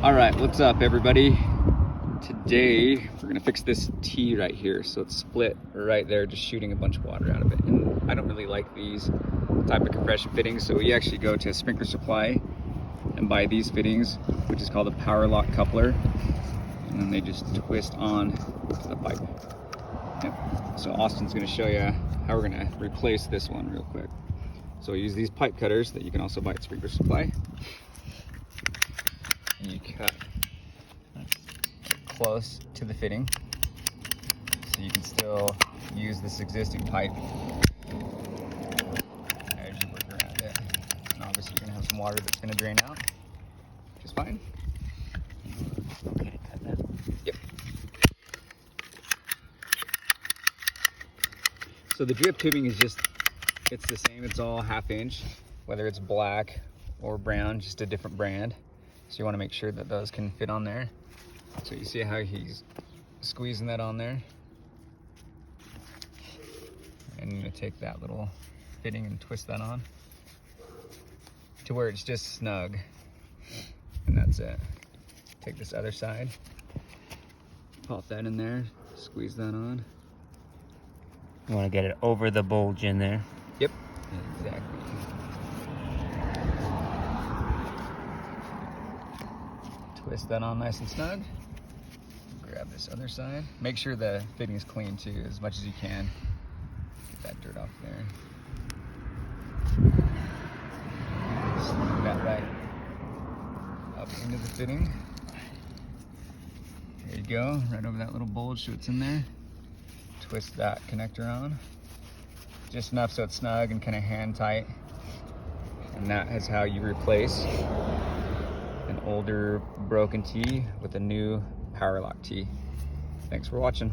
All right, what's up everybody? Today we're gonna fix this T right here. So it's split right there, just shooting a bunch of water out of it. And I don't really like these type of compression fittings, so we actually go to Sprinkler Supply and buy these fittings, which is called a power lock coupler. And then they just twist on to the pipe. Yep. So Austin's gonna show you how we're gonna replace this one real quick. So we use these pipe cutters that you can also buy at Sprinkler Supply. And you cut close to the fitting, so you can still use this existing pipe as you work around it. And obviously you're gonna have some water that's gonna drain out, which is fine. Okay, cut that. Yep. So the drip tubing is just, it's the same, it's all 1/2 inch, whether it's black or brown, just a different brand. So you want to make sure that those can fit on there. So you see how he's squeezing that on there? And you're going to take that little fitting and twist that on to where it's just snug. And that's it. Take this other side, pop that in there, squeeze that on. You want to get it over the bulge in there. Yep, exactly. Twist that on nice and snug. Grab this other side. Make sure the fitting is clean too, as much as you can. Get that dirt off there. Snug that right up into the fitting. There you go, right over that little bulge so it's in there. Twist that connector on. Just enough so it's snug and kind of hand tight. And that is how you replace an older broken T with a new power lock T. Thanks for watching.